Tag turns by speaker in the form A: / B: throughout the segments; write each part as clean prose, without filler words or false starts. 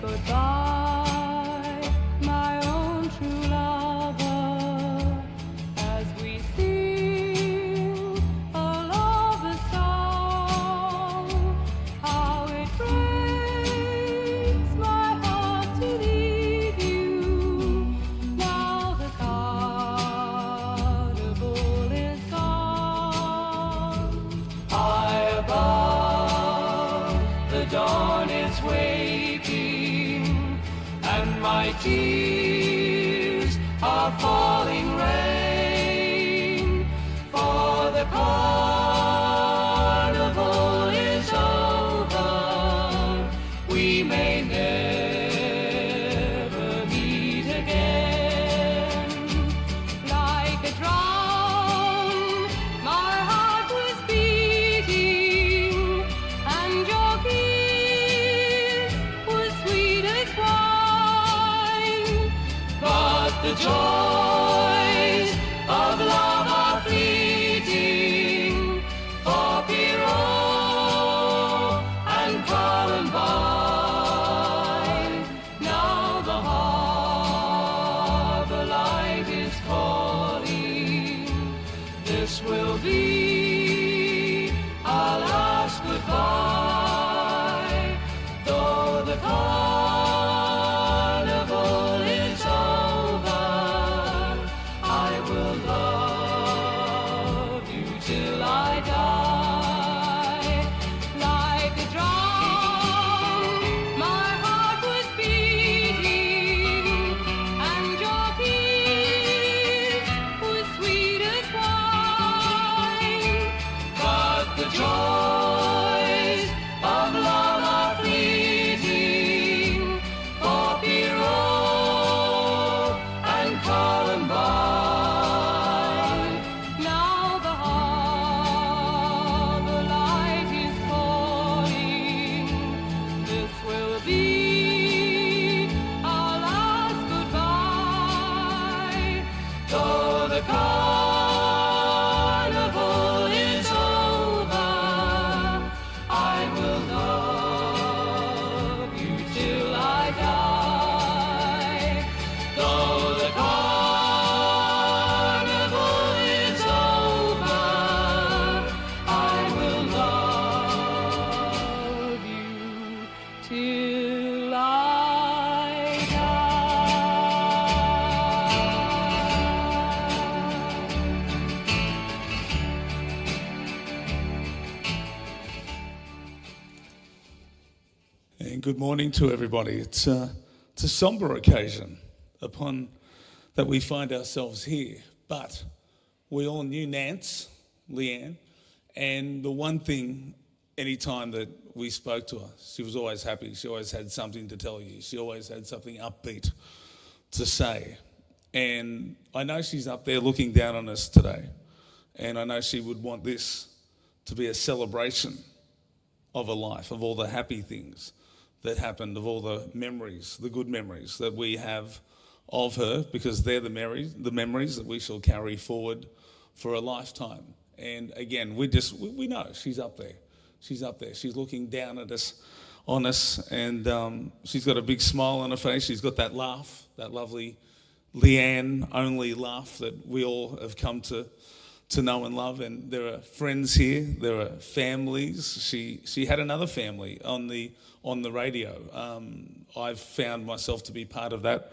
A: Goodbye, my own true lover, as we sing a lover's song. How it breaks my heart to leave you. Now the carnival is gone. High above, the dawn is waking, and my tears are falling rain, for the carnival is over. We may never meet again. Like a drum, my heart was beating, and your kiss was sweet as wine. But the joys of love are fleeting, for Pierrot and Columbine. Now the harbor light is calling. This will be our last goodbye, though the carnival is over. I will love you till I die. Like a drum, my heart was beating, and your kiss was sweet as wine. But the joys of love are fleeting, for Pierrot and Columbine. Now the harbor light is calling. This will be our last goodbye, though the carnival is over. I will love you till I die. Though the carnival is over, I will love you till I
B: And good morning to everybody. It's a sombre occasion upon that we find ourselves here, but we all knew Nance, Leanne, and the one thing any time that we spoke to her, she was always happy. She always had something to tell you. She always had something upbeat to say. And I know she's up there looking down on us today. And I know she would want this to be a celebration of her life, of all the happy things that happened, of all the memories, the good memories that we have of her, because they're the memories that we shall carry forward for a lifetime. And again, we know she's up there. She's up there. She's looking down at us, on us, and she's got a big smile on her face. She's got that laugh, that lovely Leanne only laugh that we all have come to know and love. And there are friends here, there are families. She had another family on the radio. I've found myself to be part of that.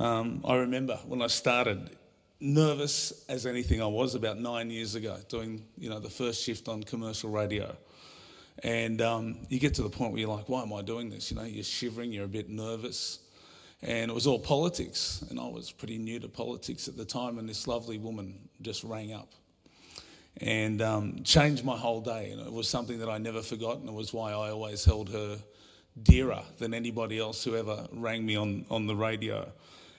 B: I remember when I started, nervous as anything I was, about 9 years ago, doing the first shift on commercial radio. And you get to the point where you're like, why am I doing this? You're shivering, you're a bit nervous. And it was all politics. And I was pretty new to politics at the time. And this lovely woman just rang up and changed my whole day. And it was something that I never forgot. And it was why I always held her dearer than anybody else who ever rang me on the radio.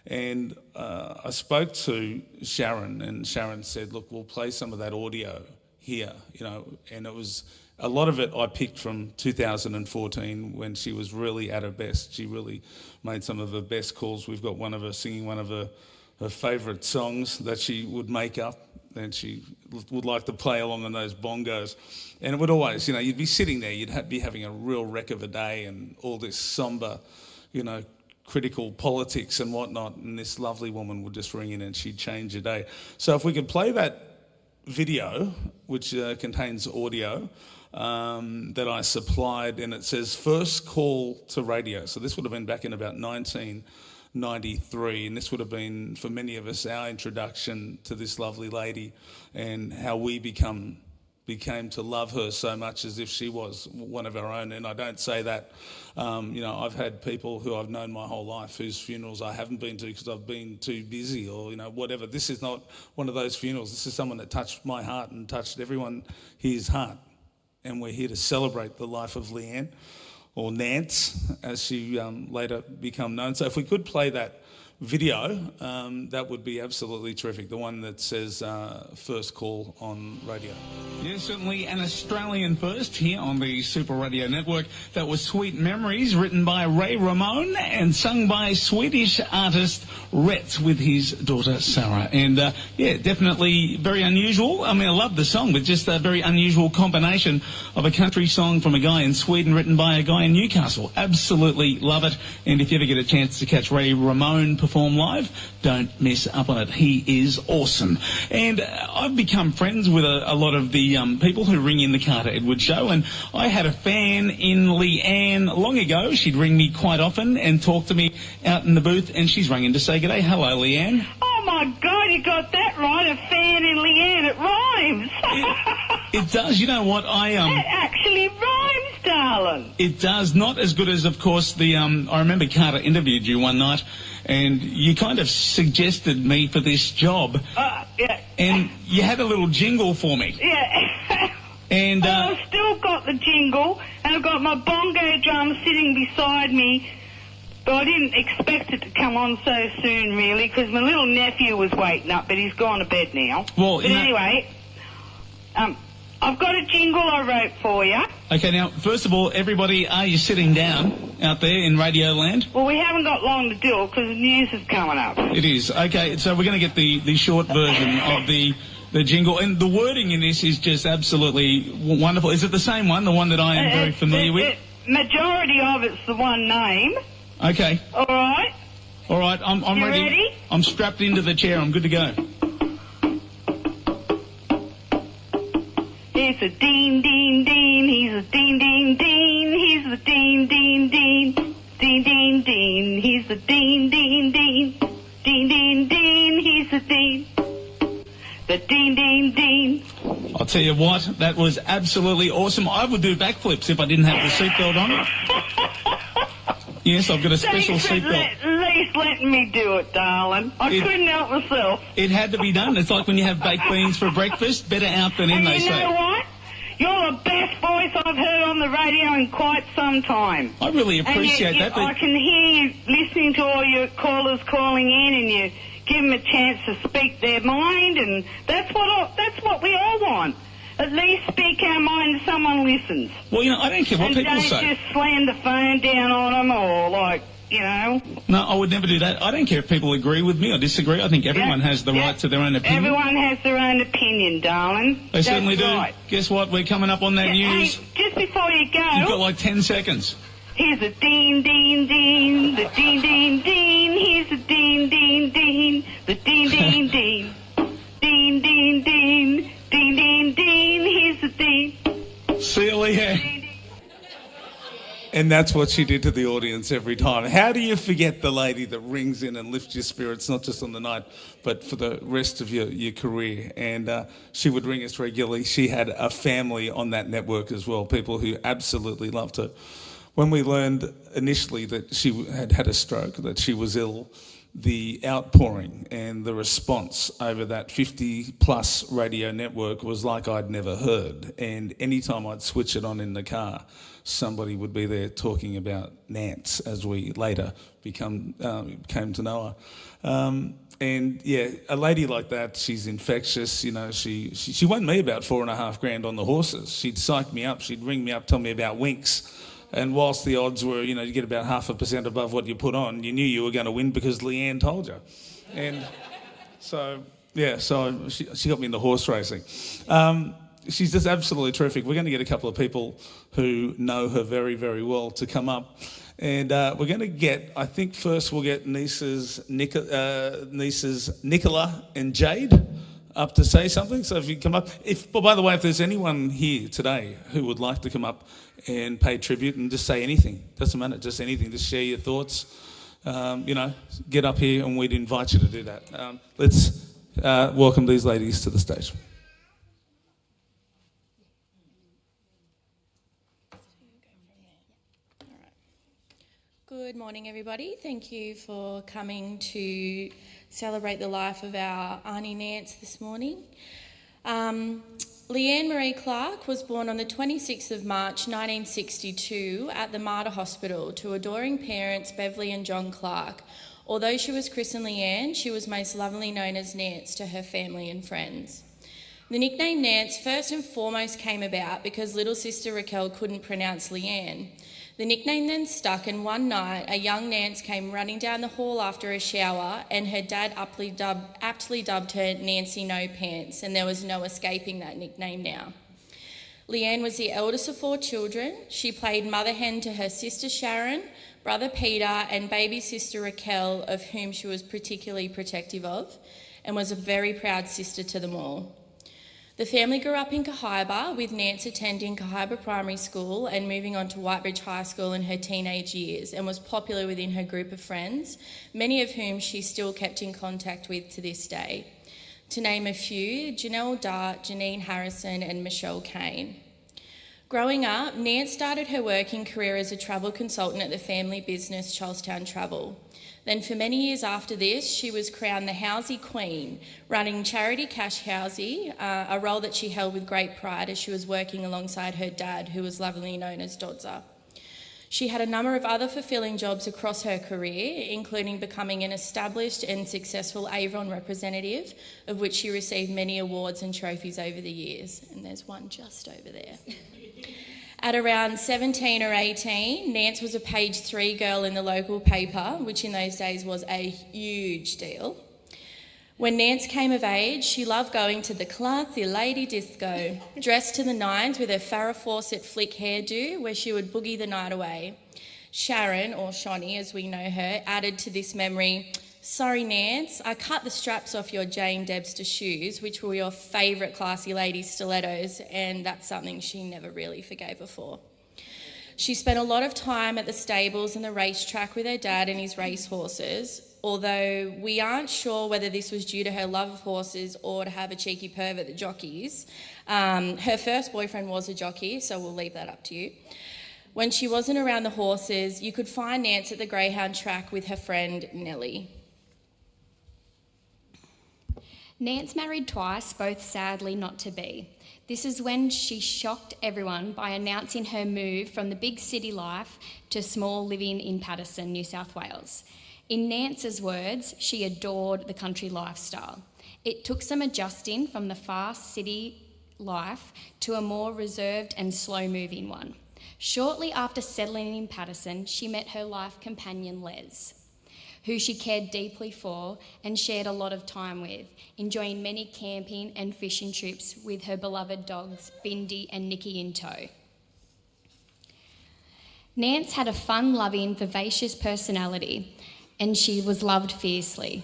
B: And I spoke to Sharon, and Sharon said, look, we'll play some of that audio here, and it was a lot of it I picked from 2014 when she was really at her best. She really made some of her best calls. We've got one of her singing one of her favourite songs that she would make up, and she would like to play along on those bongos. And it would always, you'd be sitting there, you'd be having a real wreck of a day and all this sombre, critical politics and whatnot, and this lovely woman would just ring in and she'd change your day. So if we could play that video, which contains audio that I supplied, and it says first call to radio. So this would have been back in about 1993, and this would have been, for many of us, our introduction to this lovely lady and how we became to love her so much as if she was one of our own. And I don't say that, I've had people who I've known my whole life whose funerals I haven't been to because I've been too busy or, whatever. This is not one of those funerals. This is someone that touched my heart and touched everyone here's heart. And we're here to celebrate the life of Leanne, or Nance, as she later became known. So if we could play that video, that would be absolutely terrific. The one that says first call on radio.
C: Yes, certainly an Australian first here on the Super Radio Network. That was Sweet Memories, written by Ray Ramone and sung by Swedish artist Rhett with his daughter Sarah. And definitely very unusual. I love the song, but just a very unusual combination of a country song from a guy in Sweden written by a guy in Newcastle. Absolutely love it. And if you ever get a chance to catch Ray Ramone perform live, don't miss up on it. He is awesome. And I've become friends with a lot of the people who ring in the Carter Edwards show, and I had a fan in Leanne long ago. She'd ring me quite often and talk to me out in the booth, and she's rung in to say g'day. Hello, Leanne.
D: Oh my God, you got that right, a fan in Leanne. It rhymes.
C: It does. You know what?
D: It actually rhymes, darling.
C: It does. Not as good as, of course, the I remember Carter interviewed you one night, and you kind of suggested me for this job.
D: Yeah.
C: And you had a little jingle for me.
D: Yeah.
C: And
D: I've still got the jingle, and I've got my bongo drum sitting beside me. But I didn't expect it to come on so soon, really, because my little nephew was waking up, but he's gone to bed now.
C: Well,
D: but anyway, I've got a jingle I wrote for you.
C: Okay, now, first of all, everybody, are you sitting down out there in Radio Land?
D: Well, we haven't got long to do it because the news is coming up.
C: It is. Okay, so we're going to get the short version of the jingle. And the wording in this is just absolutely wonderful. Is it the same one, the one that I am very familiar with?
D: Majority of it's the one name.
C: Okay.
D: All right.
C: All right, I'm ready.
D: Ready?
C: I'm strapped into the chair. I'm good to go.
D: It's a Dean, Dean, Dean. He's a Dean, Dean, Dean. He's the Dean, Dean, Dean. Dean, Dean, Dean. He's the Dean, Dean, Dean. Dean, Dean, Dean. He's the Dean. The Dean, Dean, Dean.
C: I'll tell you what, that was absolutely awesome. I would do backflips if I didn't have the seatbelt on. Yes, I've got a special seatbelt.
D: At least letting me do it, darling. I couldn't help myself.
C: It had to be done. It's like when you have baked beans for breakfast, better out than in, they say.
D: And you know what? You're the best voice I've heard on the radio in quite some time.
C: I really appreciate that.
D: I can hear you listening to all your callers calling in, and you give them a chance to speak their mind, and that's what we all want. At least speak our mind, someone listens.
C: Well, I don't care what people say.
D: And don't just slam the phone down on them or,
C: No, I would never do that. I don't care if people agree with me or disagree. I think everyone has the right to their own opinion.
D: Everyone has their own opinion, darling.
C: They certainly do.
D: Right.
C: Guess what? We're coming up on that news.
D: Hey, just before you go...
C: You've got like 10 seconds.
D: Here's a ding, ding, ding, the ding, ding, ding. Here's a ding, ding, ding, the ding, ding, ding. Ding, ding, ding, ding, ding, ding. Here's a ding.
C: See you, Leanne.
B: And that's what she did to the audience every time. How do you forget the lady that rings in and lifts your spirits, not just on the night, but for the rest of your career? And she would ring us regularly. She had a family on that network as well, people who absolutely loved her. When we learned initially that she had had a stroke, that she was ill, the outpouring and the response over that 50-plus radio network was like I'd never heard. And anytime I'd switch it on in the car, somebody would be there talking about Nance, as we later came to know her. And yeah, a lady like that, she's infectious. She won me about $4,500 on the horses. She'd psych me up. She'd ring me up, tell me about winks. And whilst the odds were, you get about 0.5% above what you put on, you knew you were going to win because Leanne told you. And so she got me into horse racing. She's just absolutely terrific. We're going to get a couple of people who know her very, very well to come up. And we're going to get, I think first we'll get nieces Nicola and Jade up to say something. So if you come up, by the way, if there's anyone here today who would like to come up and pay tribute and just say anything, doesn't matter, just anything, just share your thoughts, get up here and we'd invite you to do that. Let's welcome these ladies to the stage.
E: Good morning, everybody. Thank you for coming to celebrate the life of our Auntie Nance this morning. Leanne Maree Clarke was born on the 26th of March 1962 at the Mater Hospital to adoring parents Beverly and John Clarke. Although she was christened Leanne, she was most lovingly known as Nance to her family and friends. The nickname Nance first and foremost came about because little sister Raquel couldn't pronounce Leanne. The nickname then stuck, and one night a young Nance came running down the hall after a shower, and her dad aptly dubbed her Nancy No Pants, and there was no escaping that nickname now. Leanne was the eldest of 4 children. She played mother hen to her sister Sharon, brother Peter, and baby sister Raquel, of whom she was particularly protective of, and was a very proud sister to them all. The family grew up in Cohiba, with Nance attending Cohiba Primary School and moving on to Whitebridge High School in her teenage years, and was popular within her group of friends, many of whom she still kept in contact with to this day. To name a few, Janelle Dart, Janine Harrison and Michelle Kane. Growing up, Nance started her working career as a travel consultant at the family business Charlestown Travel. Then for many years after this, she was crowned the Housey Queen, running Charity Cash Housey, a role that she held with great pride as she was working alongside her dad, who was lovingly known as Dodza. She had a number of other fulfilling jobs across her career, including becoming an established and successful Avon representative, of which she received many awards and trophies over the years. And there's one just over there. At around 17 or 18, Nance was a page 3 girl in the local paper, which in those days was a huge deal. When Nance came of age, she loved going to the classy lady disco, dressed to the nines with her Farrah Fawcett flick hairdo, where she would boogie the night away. Sharon, or Shonny as we know her, added to this memory, "Sorry, Nance, I cut the straps off your Jane Debster shoes, which were your favourite classy lady stilettos," and that's something she never really forgave her for. She spent a lot of time at the stables and the racetrack with her dad and his racehorses, although we aren't sure whether this was due to her love of horses or to have a cheeky pervert that jockeys. Her first boyfriend was a jockey, so we'll leave that up to you. When she wasn't around the horses, you could find Nance at the greyhound track with her friend Nellie.
F: Nance married twice, both sadly not to be. This is when she shocked everyone by announcing her move from the big city life to small living in Paterson, New South Wales. In Nance's words, she adored the country lifestyle. It took some adjusting from the fast city life to a more reserved and slow-moving one. Shortly after settling in Paterson, she met her life companion Les, who she cared deeply for and shared a lot of time with, enjoying many camping and fishing trips with her beloved dogs, Bindi and Nikki in tow. Nance had a fun-loving, vivacious personality, and she was loved fiercely.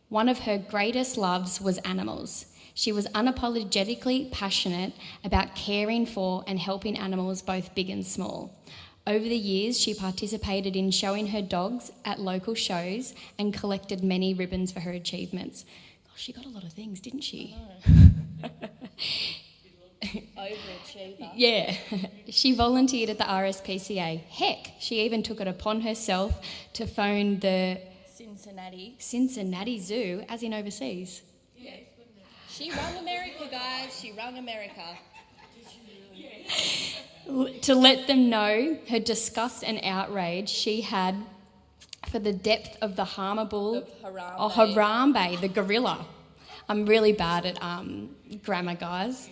F: One of her greatest loves was animals. She was unapologetically passionate about caring for and helping animals both big and small. Over the years, she participated in showing her dogs at local shows and collected many ribbons for her achievements. Gosh, she got a lot of things, didn't she?
E: Overachiever.
F: Yeah. She volunteered at the RSPCA. Heck, she even took it upon herself to phone the Cincinnati Zoo, as in overseas.
E: Yeah. She rung America, guys. She rung America.
F: To let them know her disgust and outrage she had for the depth of the Harambe, the gorilla. I'm really bad at grammar, guys.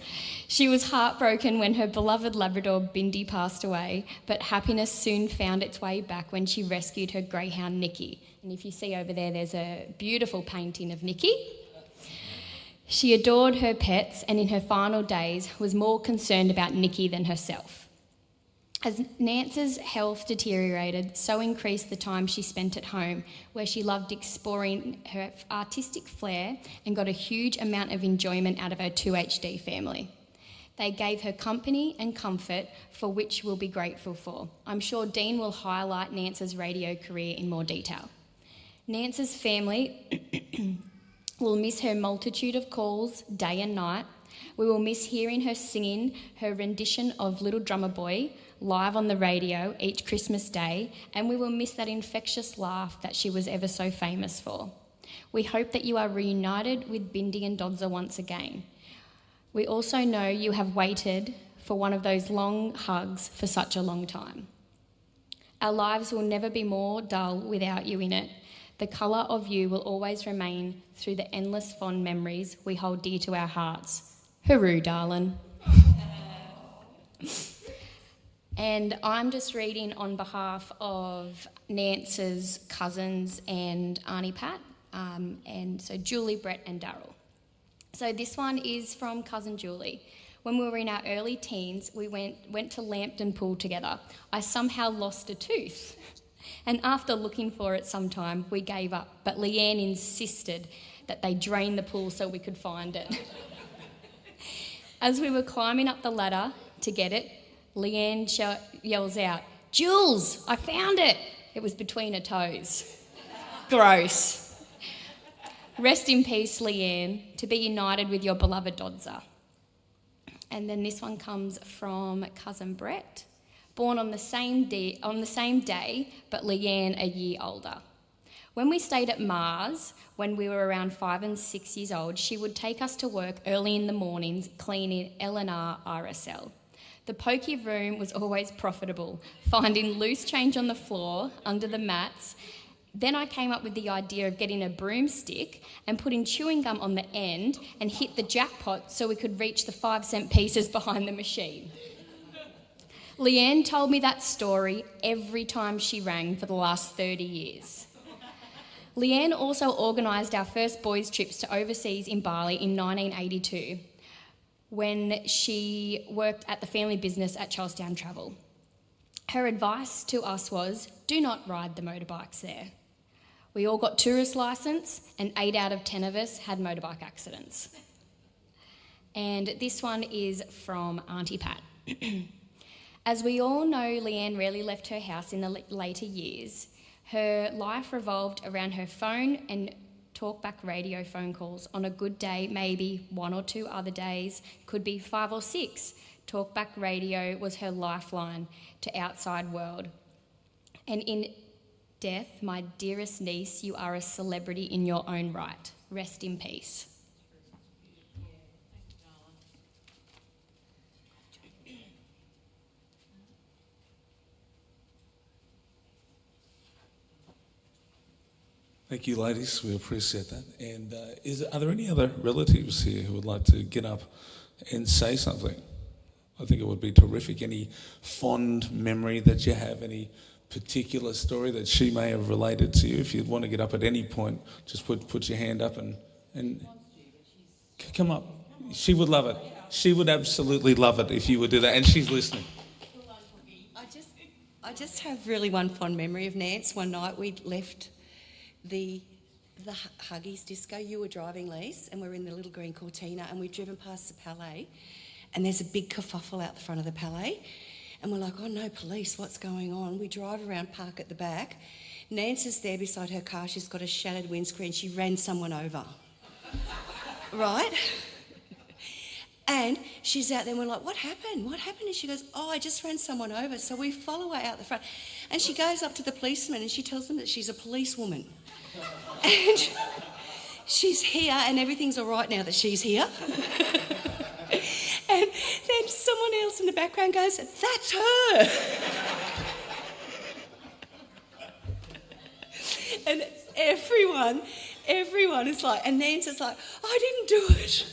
F: She was heartbroken when her beloved Labrador Bindi passed away, but happiness soon found its way back when she rescued her greyhound Nikki. And if you see over there, there's a beautiful painting of Nikki. She adored her pets and in her final days was more concerned about Nikki than herself. As Nance's health deteriorated, so increased the time she spent at home, where she loved exploring her artistic flair and got a huge amount of enjoyment out of her 2HD family. They gave her company and comfort, for which we'll be grateful for. I'm sure Dean will highlight Nance's radio career in more detail. Nance's family will miss her multitude of calls day and night. We will miss hearing her singing her rendition of Little Drummer Boy live on the radio each Christmas Day, and we will miss that infectious laugh that she was ever so famous for. We hope that you are reunited with Bindi and Dodza once again. We also know you have waited for one of those long hugs for such a long time. Our lives will never be more dull without you in it. The colour of you will always remain through the endless fond memories we hold dear to our hearts. Hooroo, darling. And I'm just reading on behalf of Nance's cousins and Auntie Pat, and so Julie, Brett and Daryl. So this one is from cousin Julie. When we were in our early teens, we went to Lambton Pool together. I somehow lost a tooth. And after looking for it some time, we gave up. But Leanne insisted that they drain the pool so we could find it. As we were climbing up the ladder to get it, Leanne yells out, "Jules, I found it!" It was between her toes. Gross. Rest in peace, Leanne, to be united with your beloved Dodza. And then this one comes from cousin Brett, born on the same day, but Leanne a year older. When we stayed at Mars, when we were around 5 and 6 years old, she would take us to work early in the mornings cleaning L&R RSL. The pokey room was always profitable, finding loose change on the floor, under the mats. Then I came up with the idea of getting a broomstick and putting chewing gum on the end and hit the jackpot so we could reach the 5-cent pieces behind the machine. Leanne told me that story every time she rang for the last 30 years. Leanne also organised our first boys' trips to overseas in Bali in 1982 when she worked at the family business at Charlestown Travel. Her advice to us was, do not ride the motorbikes there. We all got tourist licence and 8 out of 10 of us had motorbike accidents. And this one is from Auntie Pat. As we all know, Leanne rarely left her house in the later years. Her life revolved around her phone and talkback radio phone calls. On a good day, maybe 1 or 2 other days, could be 5 or 6. Talkback radio was her lifeline to outside world. And in death, my dearest niece, you are a celebrity in your own right. Rest in peace.
B: Thank you, ladies. We appreciate that. And are there any other relatives here who would like to get up and say something? I think it would be terrific. Any fond memory that you have, any particular story that she may have related to you? If you'd want to get up at any point, just put your hand up and come up. She would love it. She would absolutely love it if you would do that, and she's listening.
G: I just have really one fond memory of Nance. One night we left the Huggies disco. You were driving, Lise, and we're in the little green Cortina, and we've driven past the Palais, and there's a big kerfuffle out the front of the Palais, and we're like, oh no, police, what's going on? We drive around, park at the back. Nance is there beside her car. She's got a shattered windscreen. She ran someone over. Right? And she's out there and we're like, what happened? What happened? And she goes, oh, I just ran someone over. So we follow her out the front. And she goes up to the policeman and she tells them that she's a policewoman. And she's here and everything's all right now that she's here. And then someone else in the background goes, that's her. And everyone is like, and Nance is like, I didn't do it.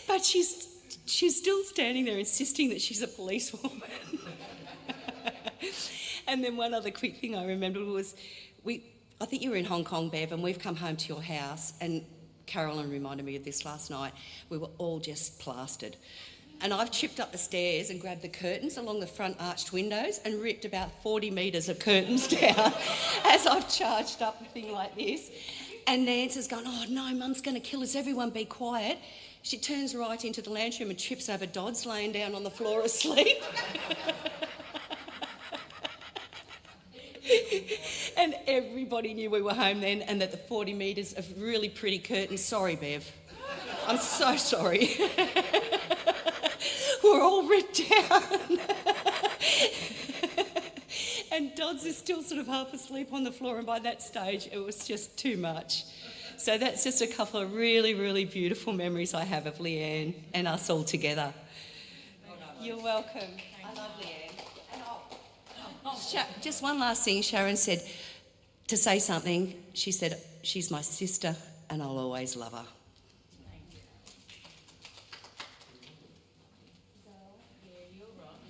G: But she's still standing there insisting that she's a policewoman. And then one other quick thing I remembered was, I think you were in Hong Kong, Bev, and we've come home to your house, and Carolyn reminded me of this last night. We were all just plastered. And I've tripped up the stairs and grabbed the curtains along the front arched windows and ripped about 40 metres of curtains down as I've charged up a thing like this. And Nance has gone, oh no, Mum's going to kill us, everyone be quiet. She turns right into the lounge room and trips over Dodds laying down on the floor asleep. And everybody knew we were home then and that the 40 metres of really pretty curtains, sorry Bev, I'm so sorry, were all ripped down. And Dodds is still sort of half asleep on the floor, and by that stage it was just too much. So that's just a couple of really, really beautiful memories I have of Leanne and us all together. You're welcome. I love Leanne. Just one last thing. Sharon said to say something. She said, she's my sister and I'll always love her.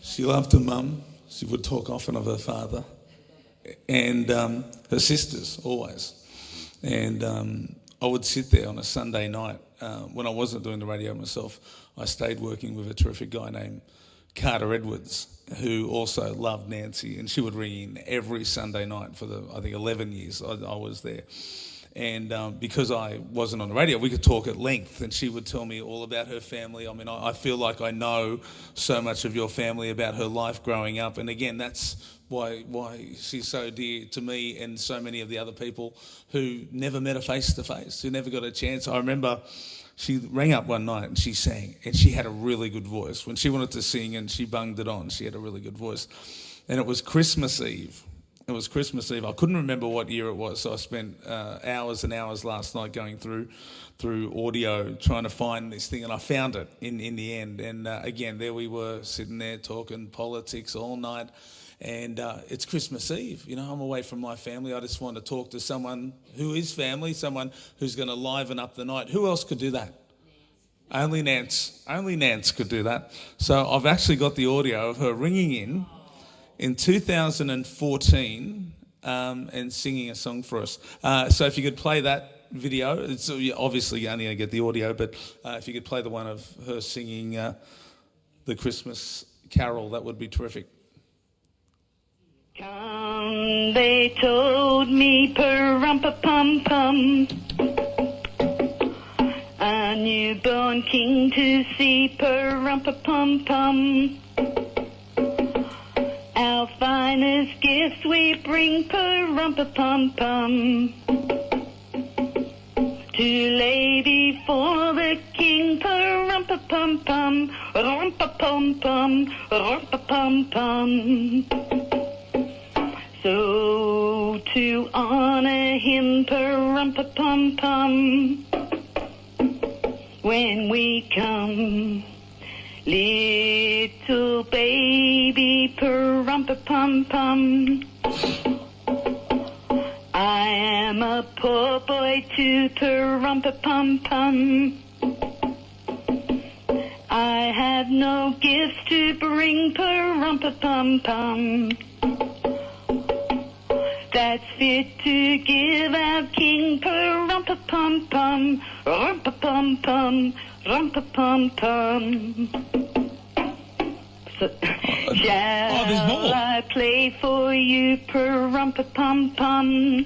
B: She loved her mum. She would talk often of her father and her sisters, always. And I would sit there on a Sunday night when I wasn't doing the radio myself. I stayed working with a terrific guy named Carter Edwards, who also loved Nancy, and she would ring in every Sunday night for the, I think, 11 years I was there. And because I wasn't on the radio, we could talk at length, and she would tell me all about her family. I mean, I feel like I know so much of your family, about her life growing up. And again, that's why she's so dear to me and so many of the other people who never met her face-to-face, who never got a chance. I remember she rang up one night and she sang, and she had a really good voice. When she wanted to sing and she bunged it on, she had a really good voice. And it was Christmas Eve. It was Christmas Eve. I couldn't remember what year it was, so I spent hours and hours last night going through audio trying to find this thing, and I found it in the end. And again, there we were sitting there talking politics all night, and it's Christmas Eve. You know, I'm away from my family. I just want to talk to someone who is family, someone who's going to liven up the night. Who else could do that? Only Nance. Only Nance could do that. So I've actually got the audio of her ringing in 2014 and singing a song for us. So if you could play that video, it's obviously you're only going to get the audio, but if you could play the one of her singing the Christmas carol, that would be terrific.
D: Come, they told me, per-rum-pa-pum-pum, a newborn king to see, per-rum-pa-pum-pum. Our finest gifts we bring, per-rum-pa-pum-pum, to lay before the king, per-rum-pa-pum-pum, rum-pa-pum-pum, rum-pa-pum-pum. So to honor him, per-rum-pa-pum-pum, when we come, little baby, per-rum-pa-pum-pum, I am I'm a poor boy to per-rumpa-pum-pum. I have no gifts to bring per-rumpa-pum-pum. That's fit to give our king per-rumpa-pum-pum. Rumpa-pum-pum, rumpa-pum-pum. Shall I play for you per-rumpa-pum-pum?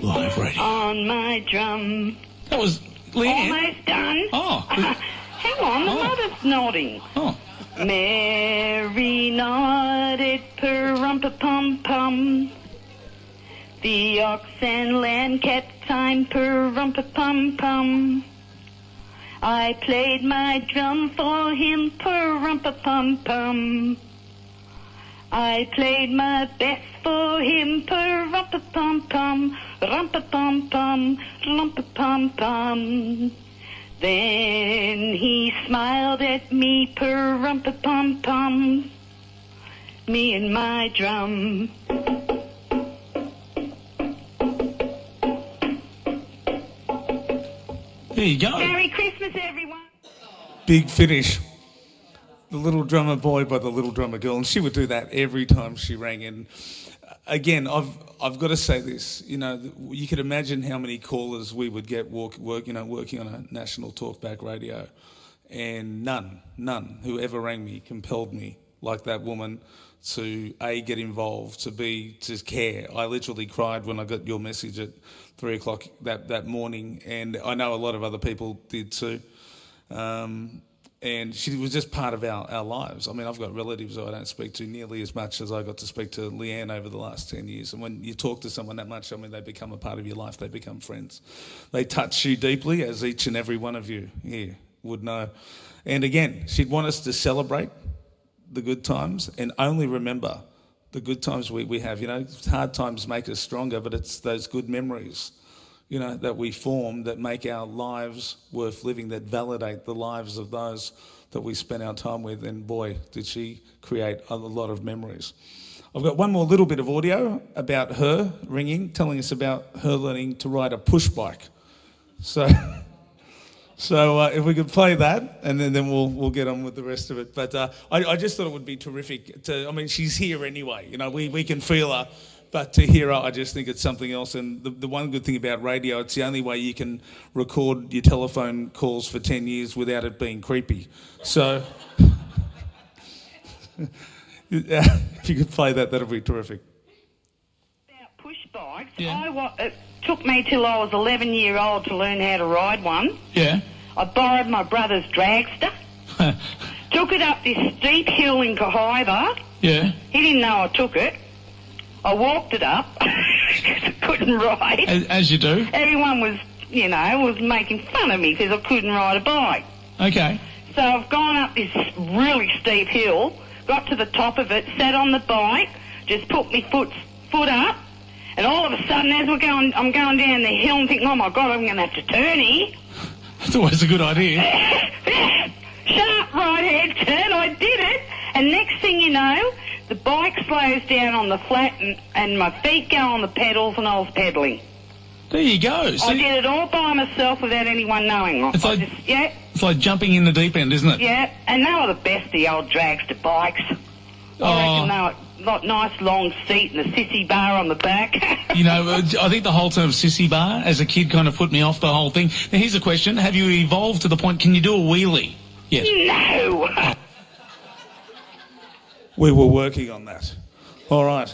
C: Live radio.
D: On my drum.
C: That was Leanne.
D: Almost done.
C: Oh.
D: Hang on, the mother's nodding.
C: Oh.
D: Mary nodded per-rumpa-pum-pum. The ox and lamb kept time per-rumpa-pum-pum. I played my drum for him per-rumpa-pum-pum. I played my best for him per-rumpa-pum-pum. Rumpa-pum-pum, rumpa-pum-pum. Then he smiled at me per-rumpa-pum-pum. Me and my drum.
C: There you go.
D: Merry Christmas, everyone.
B: Big finish. The Little Drummer Boy by the Little Drummer Girl, and she would do that every time she rang in. Again, I've got to say this. You know, you could imagine how many callers we would get working on a national talkback radio, and none who ever rang me compelled me like that woman to A, get involved, to B, to care. I literally cried when I got your message at 3 o'clock that morning, and I know a lot of other people did too. And she was just part of our lives. I mean, I've got relatives who I don't speak to nearly as much as I got to speak to Leanne over the last 10 years. And when you talk to someone that much, I mean, they become a part of your life. They become friends. They touch you deeply, as each and every one of you here would know. And again, she'd want us to celebrate the good times and only remember the good times we have. You know, hard times make us stronger, but it's those good memories, you know, that we form that make our lives worth living, that validate the lives of those that we spend our time with. And boy, did she create a lot of memories. I've got one more little bit of audio about her ringing, telling us about her learning to ride a push bike. So if we could play that, and then we'll get on with the rest of it. But I just thought it would be terrific I mean, she's here anyway. You know, we can feel her. But to hear her, I just think it's something else. And the one good thing about radio, it's the only way you can record your telephone calls for 10 years without it being creepy. So if you could play that, that'd be terrific.
D: About push bikes,
C: Yeah.
D: it took me till I was 11-year-old to learn how to ride one.
C: Yeah.
D: I borrowed my brother's dragster, took it up this steep hill in Cohiba.
C: Yeah.
D: He didn't know I took it. I walked it up because I couldn't ride.
C: As you do.
D: Everyone was making fun of me because I couldn't ride a bike.
C: Okay.
D: So I've gone up this really steep hill, got to the top of it, sat on the bike, just put my foot up, and all of a sudden as I'm going down the hill and thinking, oh my God, I'm going to have to turn here.
C: That's always a good idea.
D: Sharp right hand turn, I did it, and next thing you know, the bike slows down on the flat and my feet go on the pedals and I was pedalling.
C: There you go.
D: I did it all by myself without anyone knowing.
C: It's like jumping in the deep end, isn't it?
D: Yeah, and they were the best, the old dragster bikes. I reckon they were got nice long seat and a sissy bar on the back.
C: You know, I think the whole term sissy bar as a kid kind of put me off the whole thing. Now, here's a question. Have you evolved to the point, can you do a wheelie? Yes.
D: No.
B: We were working on that. All right.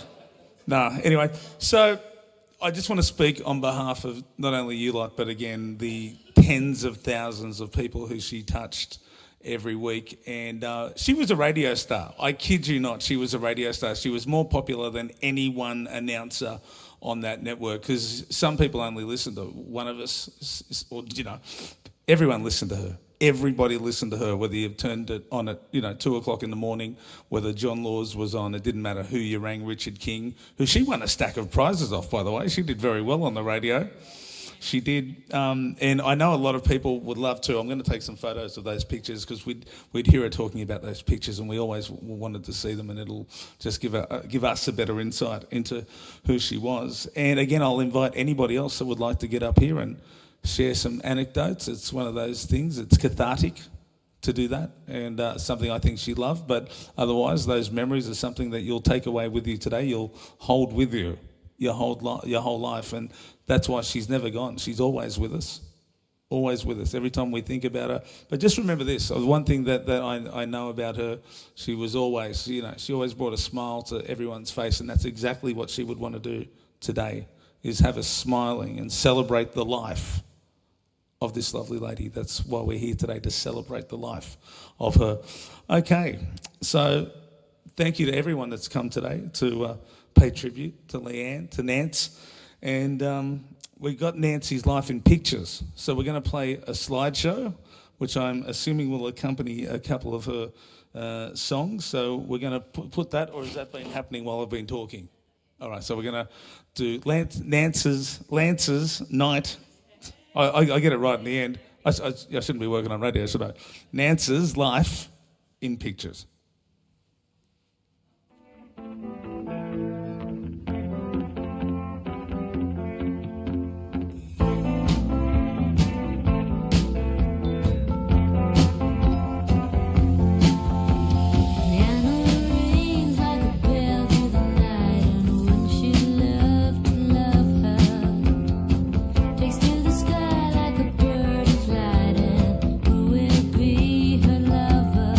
B: Anyway, so I just want to speak on behalf of not only you lot, but again, the tens of thousands of people who she touched every week. And she was a radio star. I kid you not, she was a radio star. She was more popular than any one announcer on that network, because some people only listen to one of us, or, you know, everyone listened to her. Everybody listened to her, whether you turned it on at 2 o'clock in the morning, whether John Laws was on, it didn't matter who you rang, Richard King, who she won a stack of prizes off, by the way. She did very well on the radio. She did, and I know a lot of people would love to. I'm going to take some photos of those pictures because we'd hear her talking about those pictures, and we always wanted to see them, and it'll just give us a better insight into who she was. And again, I'll invite anybody else that would like to get up here and share some anecdotes. It's one of those things. It's cathartic to do that, and something I think she loved. But otherwise, those memories are something that you'll take away with you today. You'll hold with you your whole life, and that's why she's never gone. She's always with us, every time we think about her. But just remember this, one thing that I know about her, she was always, she always brought a smile to everyone's face, and that's exactly what she would want to do today, is have us smiling and celebrate the life of this lovely lady. That's why we're here today, to celebrate the life of her. Okay, so thank you to everyone that's come today to pay tribute to Leanne, to Nance. And we got Nancy's life in pictures. So we're going to play a slideshow, which I'm assuming will accompany a couple of her songs. So we're going to put that, or has that been happening while I've been talking? All right, so we're going to do Lance's Night. I get it right in the end. I shouldn't be working on radio, should I? Nance's Life in Pictures.
H: Be her lover.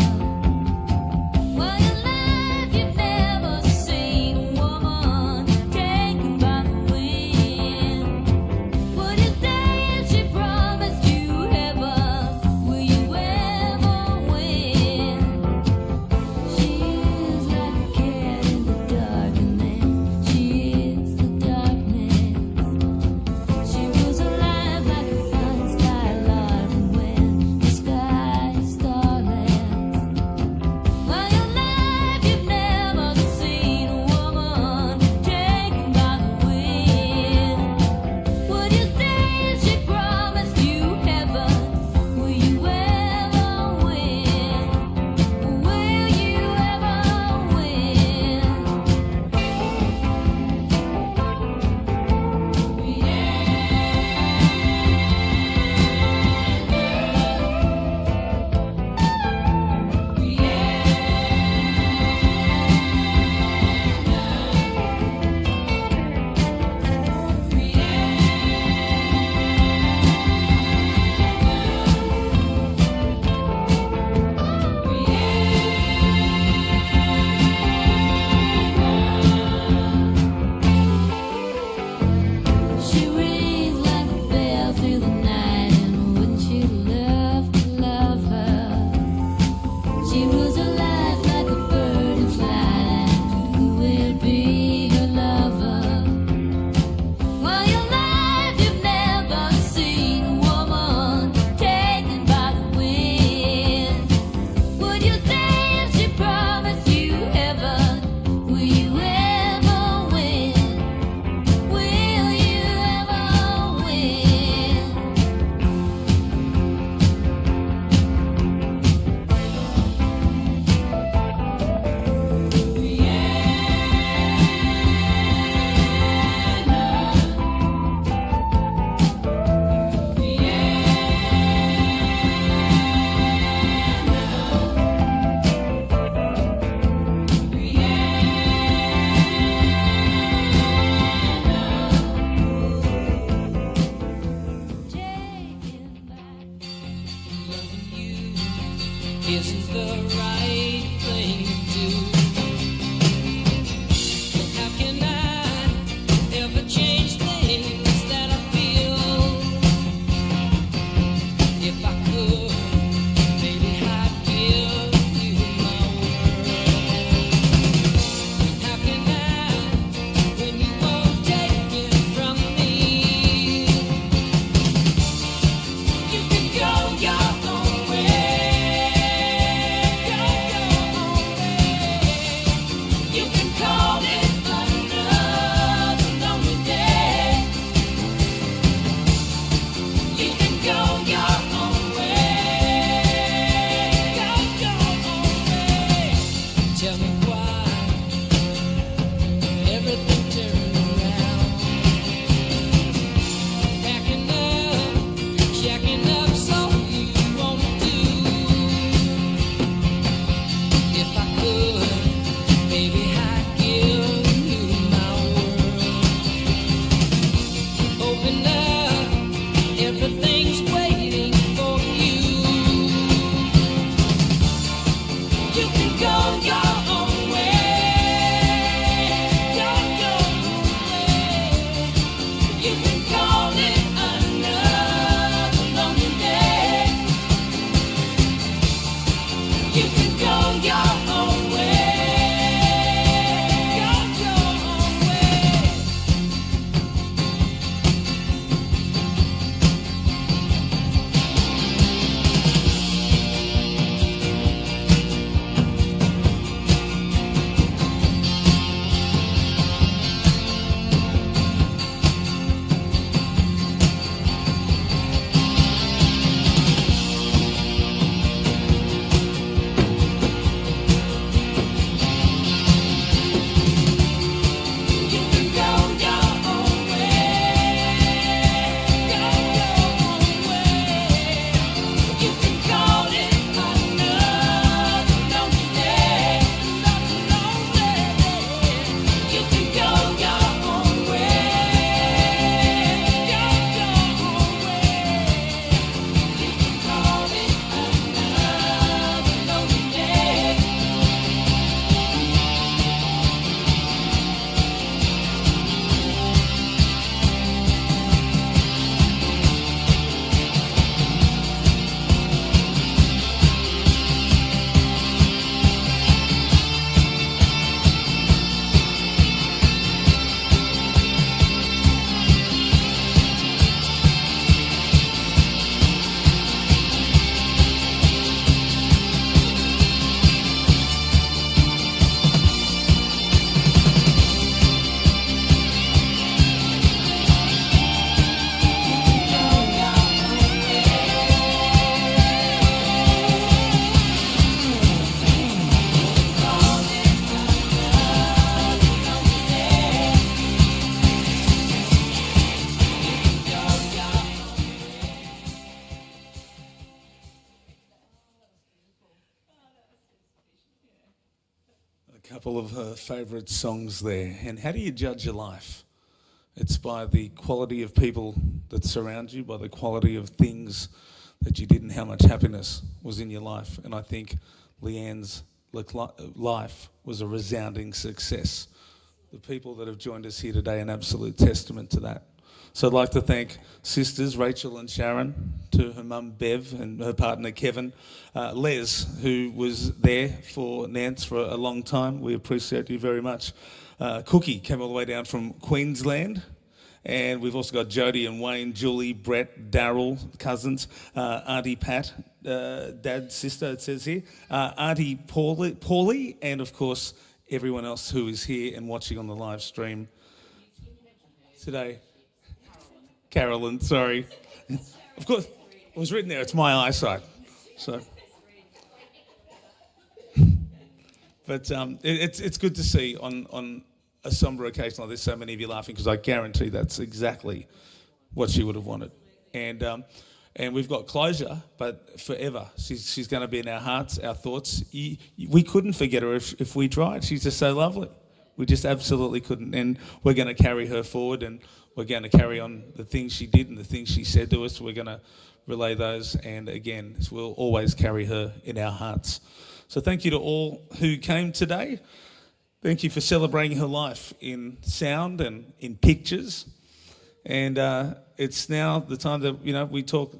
B: couple of her favourite songs there. And how do you judge your life? It's by the quality of people that surround you, by the quality of things that you did and how much happiness was in your life. And I think Leanne's life was a resounding success. The people that have joined us here today, an absolute testament to that. So I'd like to thank sisters Rachel and Sharon, to her mum Bev and her partner Kevin, Les, who was there for Nance for a long time. We appreciate you very much. Cookie came all the way down from Queensland. And we've also got Jody and Wayne, Julie, Brett, Daryl, cousins, Auntie Pat, Dad's sister, it says here, Auntie Paulie, and of course, everyone else who is here and watching on the live stream today. Carolyn, sorry. Of course, it was written there, it's my eyesight. So, but it's good to see on a sombre occasion like this, so many of you laughing, because I guarantee that's exactly what she would have wanted. And we've got closure, but forever. She's going to be in our hearts, our thoughts. We couldn't forget her if we tried. She's just so lovely. We just absolutely couldn't. And we're going to carry her forward, and we're going to carry on the things she did and the things she said to us. We're going to relay those, and again, we'll always carry her in our hearts. So thank you to all who came today. Thank you for celebrating her life in sound and in pictures. And it's now the time that, we talk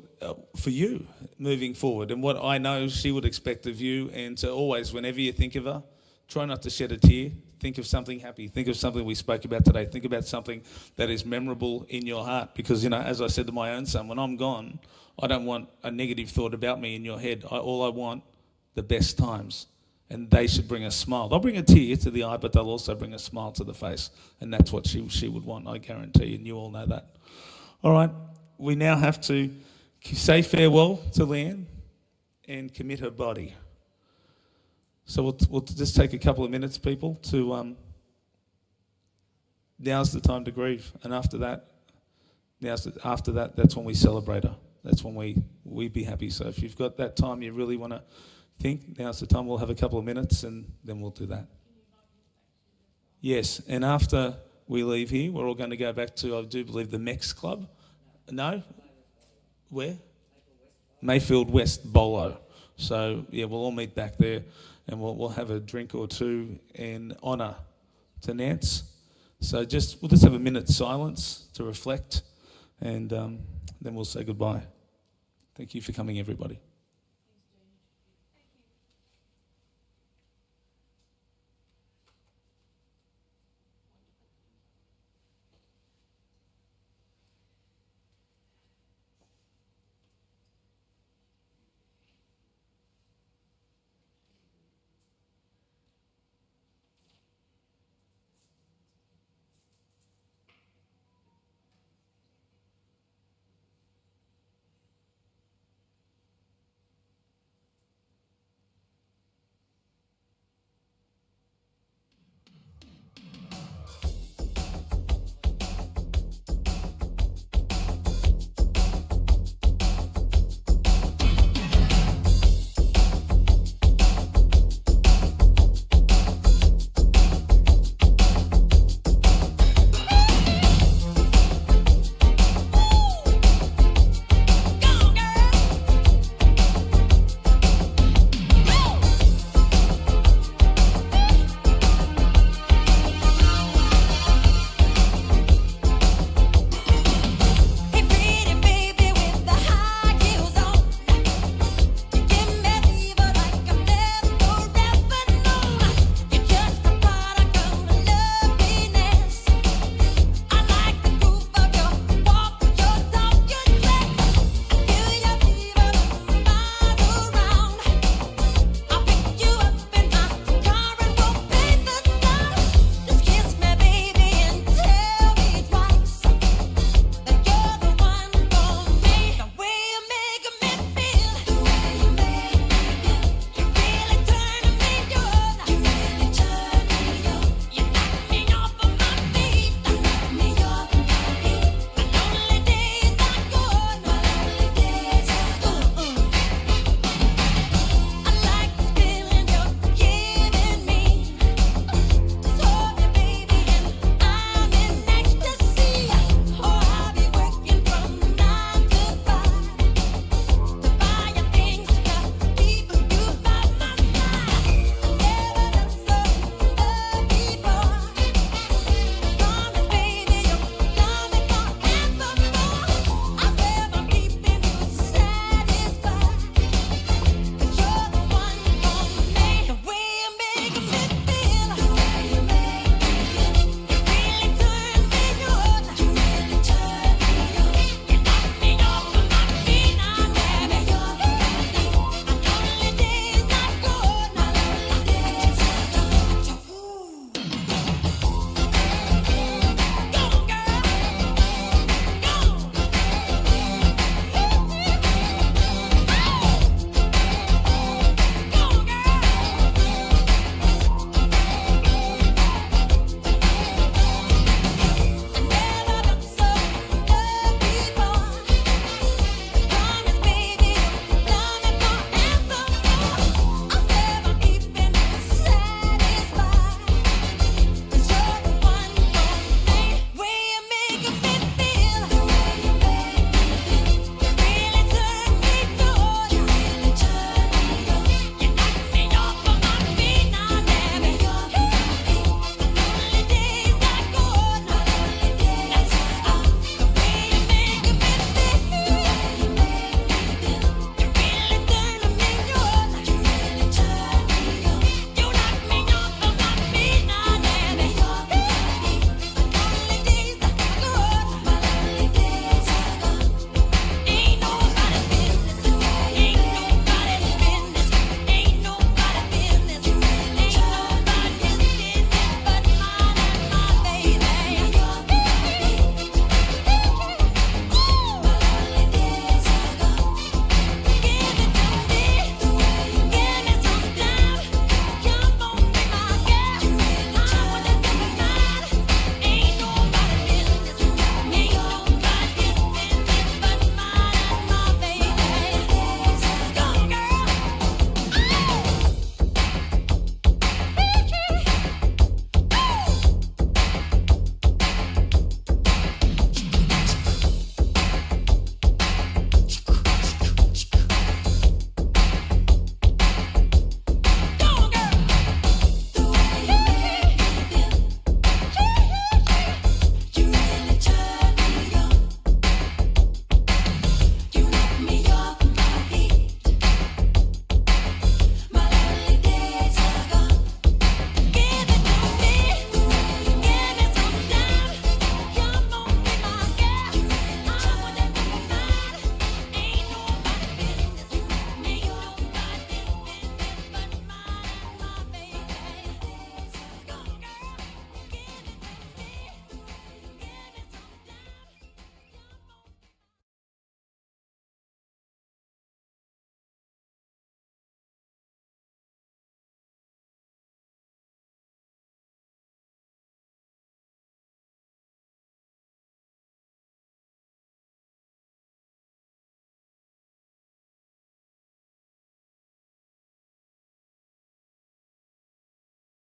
B: for you moving forward, and what I know she would expect of you, and to always, whenever you think of her, try not to shed a tear. Think of something happy. Think of something we spoke about today. Think about something that is memorable in your heart. Because, as I said to my own son, when I'm gone, I don't want a negative thought about me in your head. All I want, the best times. And they should bring a smile. They'll bring a tear to the eye, but they'll also bring a smile to the face. And that's what she would want, I guarantee, and you all know that. All right, we now have to say farewell to Leanne and commit her body. So we'll just take a couple of minutes, people, to... now's the time to grieve. And after that, that's when we celebrate her. That's when we be happy. So if you've got that time you really want to think, now's the time. We'll have a couple of minutes and then we'll do that. Yes, and after we leave here, we're all going to go back to, I do believe, the Mex Club. No? Where? Mayfield West Bolo. So, yeah, we'll all meet back there and we'll have a drink or two in honour to Nance. So we'll just have a minute's silence to reflect, and then we'll say goodbye. Thank you for coming, everybody.